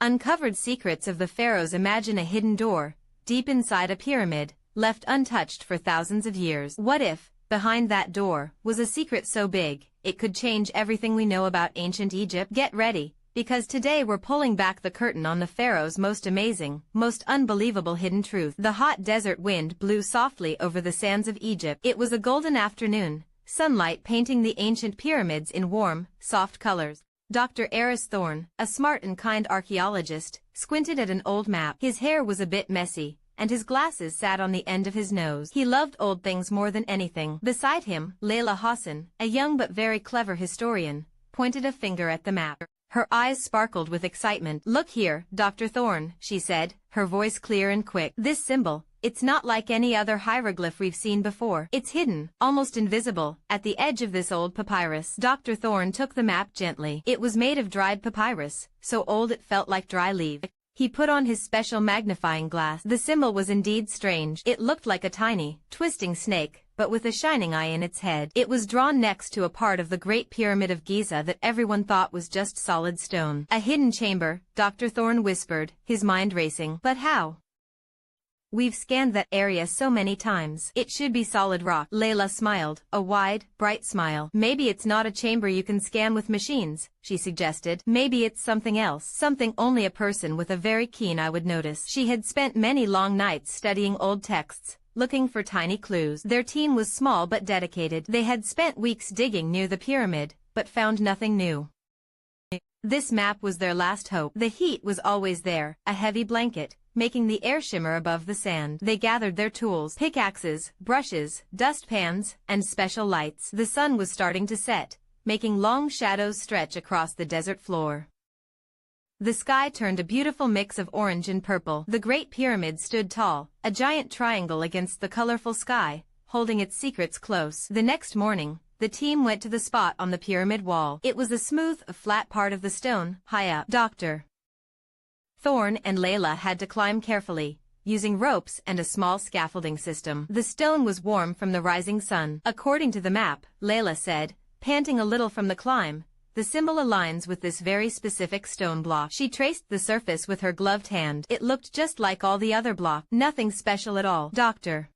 Uncovered secrets of the pharaohs. Imagine a hidden door, deep inside a pyramid, left untouched for thousands of years. What if, behind that door, was a secret so big, it could change everything we know about ancient Egypt? Get ready, because today we're pulling back the curtain on the pharaohs' most amazing, most unbelievable hidden truth. The hot desert wind blew softly over the sands of Egypt. It was a golden afternoon, sunlight painting the ancient pyramids in warm, soft colors. Dr. Eris Thorne, a smart and kind archaeologist, squinted at an old map. His hair was a bit messy, and his glasses sat on the end of his nose. He loved old things more than anything. Beside him, Layla Hassan, a young but very clever historian, pointed a finger at the map. Her eyes sparkled with excitement. "Look here, Dr. Thorne," she said, her voice clear and quick. "This symbol, it's not like any other hieroglyph we've seen before. It's hidden, almost invisible, at the edge of this old papyrus." Dr. Thorne took the map gently. It was made of dried papyrus, so old it felt like dry leaves. He put on his special magnifying glass. The symbol was indeed strange. It looked like a tiny, twisting snake, but with a shining eye in its head. It was drawn next to a part of the Great Pyramid of Giza that everyone thought was just solid stone. "A hidden chamber," Dr. Thorne whispered, his mind racing. "But how? We've scanned that area so many times. It should be solid rock." Layla smiled, a wide, bright smile. "Maybe it's not a chamber you can scan with machines," she suggested. "Maybe it's something else. Something only a person with a very keen eye would notice." She had spent many long nights studying old texts, looking for tiny clues. Their team was small but dedicated. They had spent weeks digging near the pyramid, but found nothing new. This map was their last hope. The heat was always there, a heavy blanket, making the air shimmer above the sand. They gathered their tools, pickaxes, brushes, dustpans, and special lights. The sun was starting to set, making long shadows stretch across the desert floor. The sky turned a beautiful mix of orange and purple. The Great Pyramid stood tall, a giant triangle against the colorful sky, holding its secrets close. The next morning, the team went to the spot on the pyramid wall. It was a smooth, flat part of the stone, high up. Dr. Thorne and Layla had to climb carefully, using ropes and a small scaffolding system. The stone was warm from the rising sun. "According to the map," Layla said, panting a little from the climb, "the symbol aligns with this very specific stone block." She traced the surface with her gloved hand. It looked just like all the other blocks. Nothing special at all. Dr.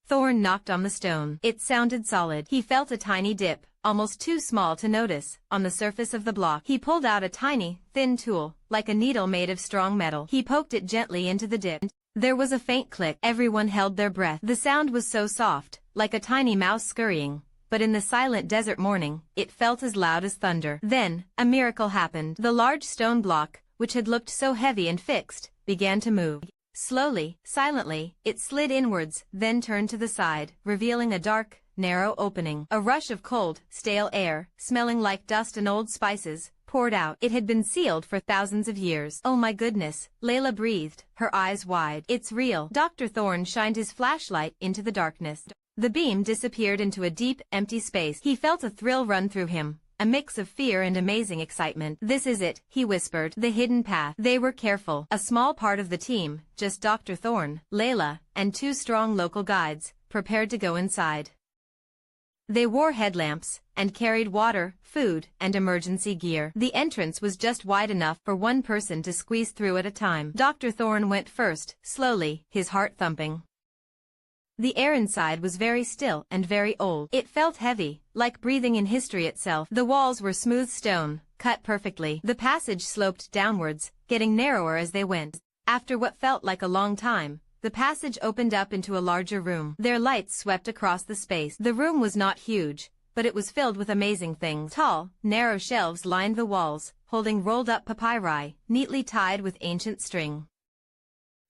Thorne knocked on the stone. It sounded solid. He felt a tiny dip, almost too small to notice, on the surface of the block. He pulled out a tiny, thin tool, like a needle made of strong metal. He poked it gently into the dip. There was a faint click. Everyone held their breath. The sound was so soft, like a tiny mouse scurrying, but in the silent desert morning, it felt as loud as thunder. Then, a miracle happened. The large stone block, which had looked so heavy and fixed, began to move. Slowly, silently, it slid inwards, then turned to the side, revealing a dark, narrow opening. A rush of cold, stale air, smelling like dust and old spices, poured out. It had been sealed for thousands of years. "Oh my goodness," Layla breathed, her eyes wide. "It's real." Dr. Thorne shined his flashlight into the darkness. The beam disappeared into a deep, empty space. He felt a thrill run through him, a mix of fear and amazing excitement. "This is it," he whispered. "The hidden path." They were careful. A small part of the team, just Dr. Thorne, Layla, and 2 strong local guides, prepared to go inside. They wore headlamps, and carried water, food, and emergency gear. The entrance was just wide enough for one person to squeeze through at a time. Dr. Thorne went first, slowly, his heart thumping. The air inside was very still and very old. It felt heavy, like breathing in history itself. The walls were smooth stone, cut perfectly. The passage sloped downwards, getting narrower as they went. After what felt like a long time, the passage opened up into a larger room. Their lights swept across the space. The room was not huge, but it was filled with amazing things. Tall, narrow shelves lined the walls, holding rolled-up papyri, neatly tied with ancient string.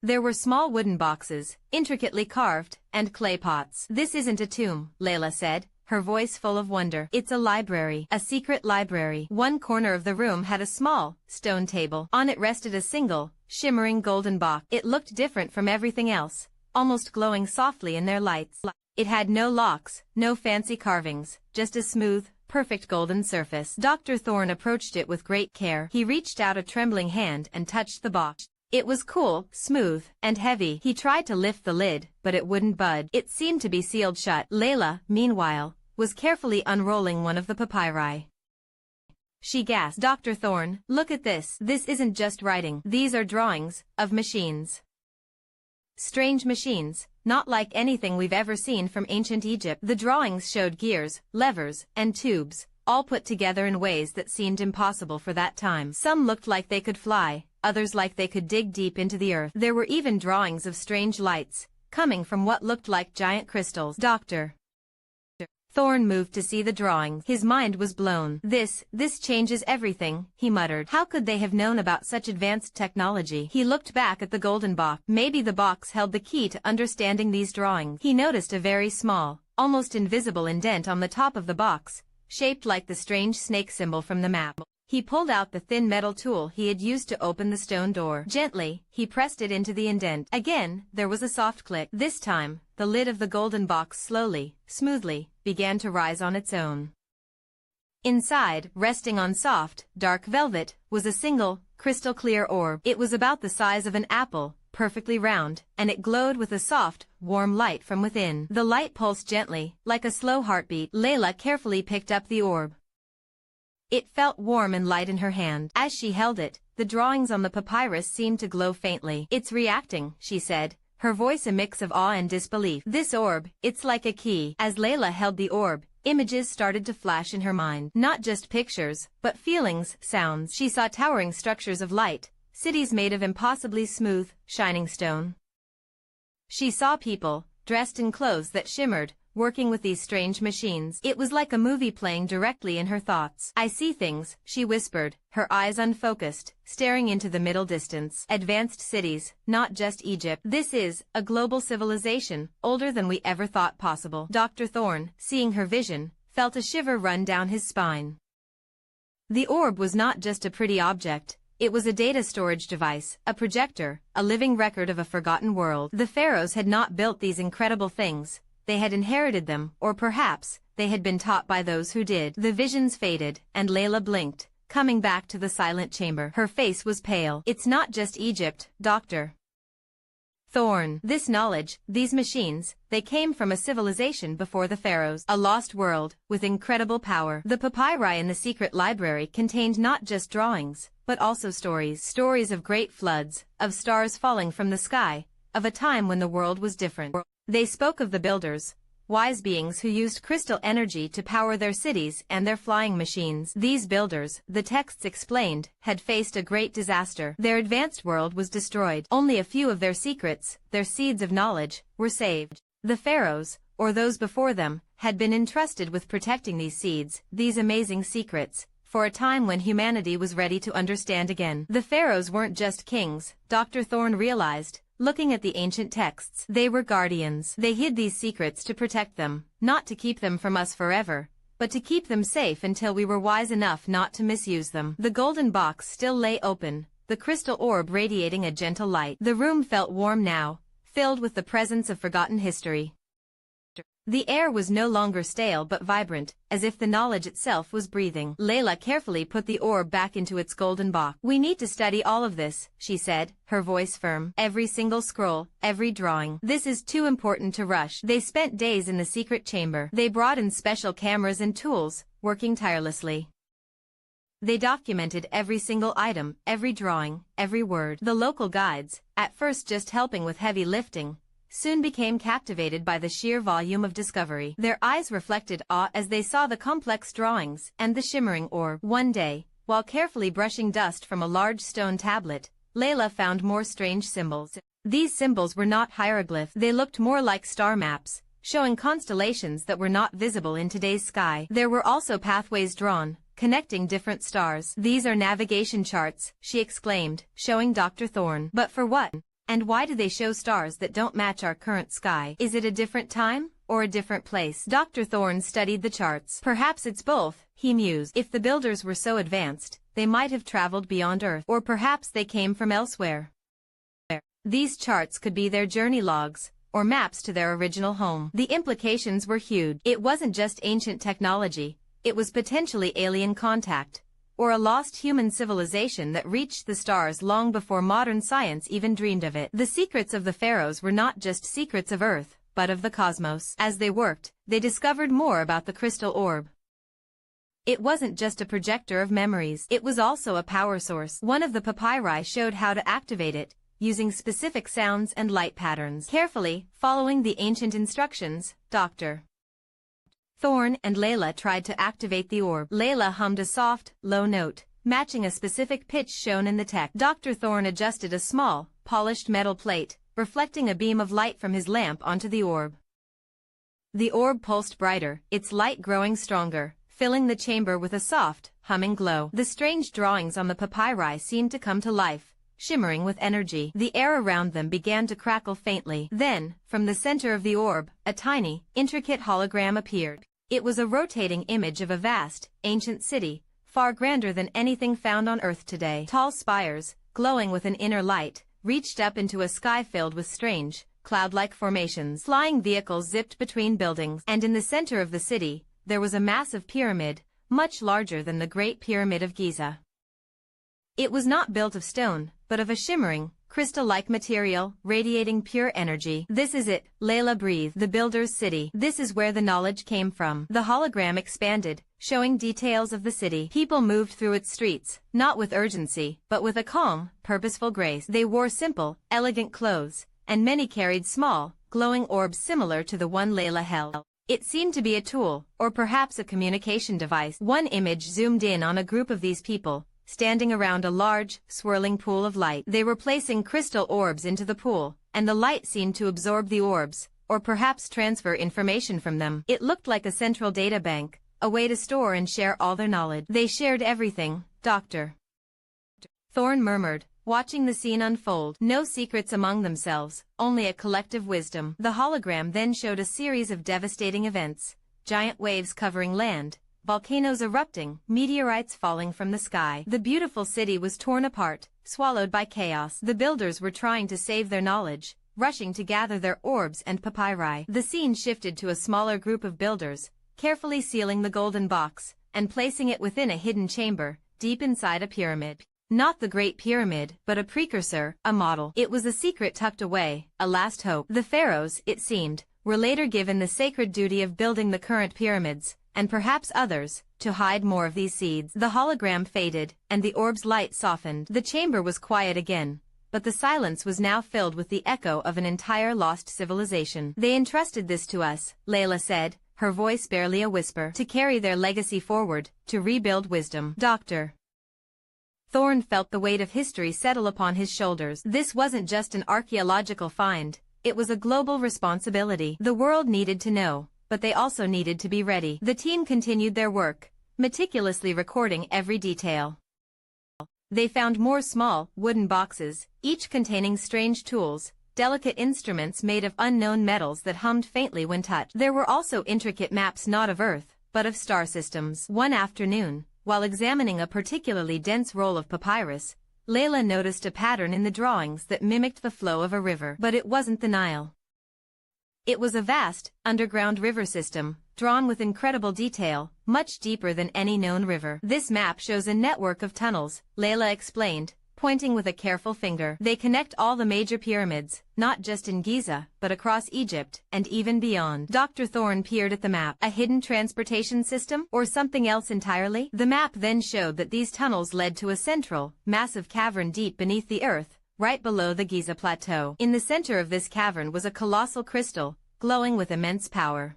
There were small wooden boxes, intricately carved, and clay pots. "This isn't a tomb," Layla said, her voice full of wonder. "It's a library, a secret library." One corner of the room had a small, stone table. On it rested a single, shimmering golden box. It looked different from everything else, almost glowing softly in their lights. It had no locks, no fancy carvings, just a smooth, perfect golden surface. Dr. Thorne approached it with great care. He reached out a trembling hand and touched the box. It was cool, smooth, and heavy. He tried to lift the lid, but it wouldn't budge. It seemed to be sealed shut. Layla, meanwhile, was carefully unrolling one of the papyri. she gasped. Dr. Thorne, look at this. This isn't just writing. These are drawings of machines. Strange machines, not like anything we've ever seen from ancient Egypt. The drawings showed gears, levers, and tubes, all put together in ways that seemed impossible for that time. Some looked like they could fly, others like they could dig deep into the earth. There were even drawings of strange lights, coming from what looked like giant crystals. Dr. Thorne moved to see the drawings. His mind was blown. This changes everything, he muttered. How could they have known about such advanced technology? He looked back at the golden box. Maybe the box held the key to understanding these drawings. He noticed a very small, almost invisible indent on the top of the box, shaped like the strange snake symbol from the map. He pulled out the thin metal tool he had used to open the stone door. Gently, he pressed it into the indent. Again, there was a soft click. This time, the lid of the golden box slowly, smoothly, began to rise on its own. Inside, resting on soft, dark velvet, was a single, crystal-clear orb. It was about the size of an apple, perfectly round, and it glowed with a soft, warm light from within. The light pulsed gently, like a slow heartbeat. Layla carefully picked up the orb. It felt warm and light in her hand. As she held it, the drawings on the papyrus seemed to glow faintly. It's reacting, she said, her voice a mix of awe and disbelief. This orb, it's like a key. As Layla held the orb, images started to flash in her mind. Not just pictures, but feelings, sounds. She saw towering structures of light, cities made of impossibly smooth, shining stone. She saw people, dressed in clothes that shimmered, working with these strange machines. It was like a movie playing directly in her thoughts. I see things, she whispered, her eyes unfocused, staring into the middle distance. Advanced cities, not just Egypt. This is a global civilization, older than we ever thought possible. Dr. Thorne, seeing her vision, felt a shiver run down his spine. The orb was not just a pretty object. It was a data storage device, a projector, a living record of a forgotten world. The pharaohs had not built these incredible things. They had inherited them, or perhaps, they had been taught by those who did. The visions faded, and Layla blinked, coming back to the silent chamber. Her face was pale. It's not just Egypt, Dr. Thorne. This knowledge, these machines, they came from a civilization before the pharaohs. A lost world, with incredible power. The papyri in the secret library contained not just drawings, but also stories. Stories of great floods, of stars falling from the sky, of a time when the world was different. They spoke of the builders, wise beings who used crystal energy to power their cities and their flying machines. These builders, the texts explained, had faced a great disaster. Their advanced world was destroyed. Only a few of their secrets, their seeds of knowledge, were saved. The pharaohs, or those before them, had been entrusted with protecting these seeds, these amazing secrets, for a time when humanity was ready to understand again. The pharaohs weren't just kings, Dr. Thorne realized. Looking at the ancient texts, they were guardians. They hid these secrets to protect them, not to keep them from us forever, but to keep them safe until we were wise enough not to misuse them. The golden box still lay open, the crystal orb radiating a gentle light. The room felt warm now, filled with the presence of forgotten history. The air was no longer stale but vibrant, as if the knowledge itself was breathing. Layla carefully put the orb back into its golden box. We need to study all of this, she said, her voice firm. Every single scroll, every drawing. This is too important to rush. They spent days in the secret chamber. They brought in special cameras and tools, working tirelessly. They documented every single item, every drawing, every word. The local guides, at first just helping with heavy lifting, soon became captivated by the sheer volume of discovery. Their eyes reflected awe as they saw the complex drawings and the shimmering orb. One day, while carefully brushing dust from a large stone tablet, Layla found more strange symbols. These symbols were not hieroglyphs. They looked more like star maps, showing constellations that were not visible in today's sky. There were also pathways drawn, connecting different stars. These are navigation charts, she exclaimed, showing Dr. Thorne. But for what? And why do they show stars that don't match our current sky? Is it a different time, or a different place? Dr. Thorne studied the charts. Perhaps it's both, he mused. If the builders were so advanced, they might have traveled beyond Earth. Or perhaps they came from elsewhere. These charts could be their journey logs, or maps to their original home. The implications were huge. It wasn't just ancient technology, it was potentially alien contact, or a lost human civilization that reached the stars long before modern science even dreamed of it. The secrets of the pharaohs were not just secrets of Earth, but of the cosmos. As they worked, they discovered more about the crystal orb. It wasn't just a projector of memories. It was also a power source. One of the papyri showed how to activate it, using specific sounds and light patterns. Carefully, following the ancient instructions, Dr. Thorne and Layla tried to activate the orb. Layla hummed a soft, low note, matching a specific pitch shown in the text. Dr. Thorne adjusted a small, polished metal plate, reflecting a beam of light from his lamp onto the orb. The orb pulsed brighter, its light growing stronger, filling the chamber with a soft, humming glow. The strange drawings on the papyri seemed to come to life, shimmering with energy. The air around them began to crackle faintly. Then, from the center of the orb, a tiny, intricate hologram appeared. It was a rotating image of a vast, ancient city, far grander than anything found on Earth today. Tall spires, glowing with an inner light, reached up into a sky filled with strange, cloud-like formations. Flying vehicles zipped between buildings, and in the center of the city, there was a massive pyramid, much larger than the Great Pyramid of Giza. It was not built of stone, but of a shimmering, crystal-like material, radiating pure energy. This is it, Layla breathed. The builder's city. This is where the knowledge came from. The hologram expanded, showing details of the city. People moved through its streets, not with urgency, but with a calm, purposeful grace. They wore simple, elegant clothes, and many carried small, glowing orbs similar to the one Layla held. It seemed to be a tool, or perhaps a communication device. One image zoomed in on a group of these people, standing around a large, swirling pool of light. They were placing crystal orbs into the pool, and the light seemed to absorb the orbs, or perhaps transfer information from them. It looked like a central data bank, a way to store and share all their knowledge. They shared everything, Dr. Thorne murmured, watching the scene unfold. No secrets among themselves, only a collective wisdom. The hologram then showed a series of devastating events, giant waves covering land, volcanoes erupting, meteorites falling from the sky. The beautiful city was torn apart, swallowed by chaos. The builders were trying to save their knowledge, rushing to gather their orbs and papyri. The scene shifted to a smaller group of builders, carefully sealing the golden box, and placing it within a hidden chamber, deep inside a pyramid. Not the Great Pyramid, but a precursor, a model. It was a secret tucked away, a last hope. The pharaohs, it seemed, were later given the sacred duty of building the current pyramids, and perhaps others, to hide more of these seeds. The hologram faded, and the orb's light softened. The chamber was quiet again, but the silence was now filled with the echo of an entire lost civilization. They entrusted this to us, Layla said, her voice barely a whisper, to carry their legacy forward, to rebuild wisdom. Dr. Thorne felt the weight of history settle upon his shoulders. This wasn't just an archaeological find, it was a global responsibility. The world needed to know, but they also needed to be ready. The team continued their work, meticulously recording every detail. They found more small, wooden boxes, each containing strange tools, delicate instruments made of unknown metals that hummed faintly when touched. There were also intricate maps not of Earth, but of star systems. One afternoon, while examining a particularly dense roll of papyrus, Layla noticed a pattern in the drawings that mimicked the flow of a river. But it wasn't the Nile. It was a vast, underground river system, drawn with incredible detail, much deeper than any known river. This map shows a network of tunnels, Layla explained, pointing with a careful finger. They connect all the major pyramids, not just in Giza, but across Egypt, and even beyond. Dr. Thorne peered at the map. A hidden transportation system, or something else entirely? The map then showed that these tunnels led to a central, massive cavern deep beneath the earth, right below the Giza Plateau. In the center of this cavern was a colossal crystal, glowing with immense power.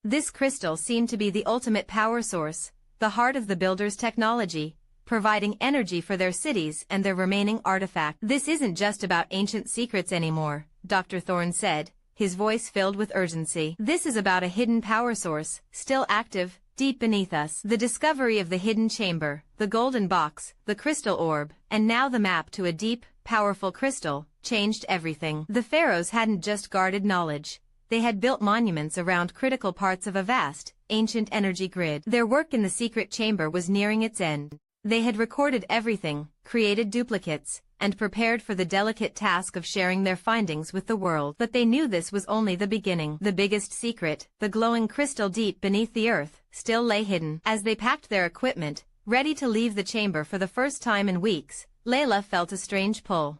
This crystal seemed to be the ultimate power source, the heart of the builder's technology, providing energy for their cities and their remaining artifacts. This isn't just about ancient secrets anymore, Dr. Thorne said, his voice filled with urgency. This is about a hidden power source, still active, deep beneath us. The discovery of the hidden chamber, the golden box, the crystal orb, and now the map to a deep, powerful crystal, changed everything. The pharaohs hadn't just guarded knowledge. They had built monuments around critical parts of a vast, ancient energy grid. Their work in the secret chamber was nearing its end. They had recorded everything, created duplicates, and prepared for the delicate task of sharing their findings with the world. But they knew this was only the beginning. The biggest secret, the glowing crystal deep beneath the earth, still lay hidden. As they packed their equipment, ready to leave the chamber for the first time in weeks, Layla felt a strange pull.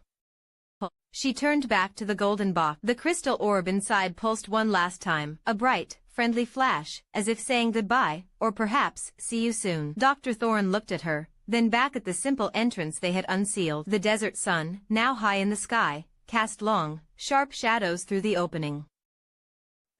She turned back to the golden box. The crystal orb inside pulsed one last time, a bright, friendly flash, as if saying goodbye, or perhaps, see you soon. Dr. Thorne looked at her, then back at the simple entrance they had unsealed. The desert sun, now high in the sky, cast long, sharp shadows through the opening.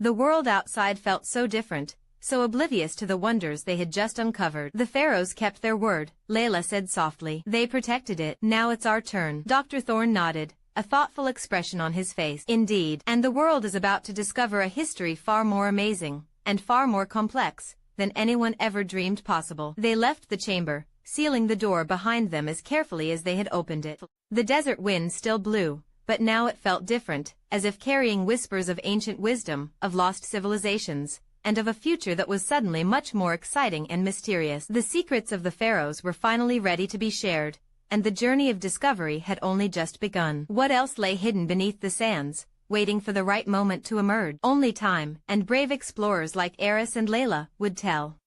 The world outside felt so different, so oblivious to the wonders they had just uncovered. The pharaohs kept their word, Layla said softly. They protected it. Now it's our turn. Dr. Thorne nodded, a thoughtful expression on his face. Indeed, and the world is about to discover a history far more amazing, and far more complex, than anyone ever dreamed possible. They left the chamber, sealing the door behind them as carefully as they had opened it. The desert wind still blew, but now it felt different, as if carrying whispers of ancient wisdom, of lost civilizations, and of a future that was suddenly much more exciting and mysterious. The secrets of the pharaohs were finally ready to be shared, and the journey of discovery had only just begun. What else lay hidden beneath the sands, waiting for the right moment to emerge? Only time, and brave explorers like Eris and Layla, would tell.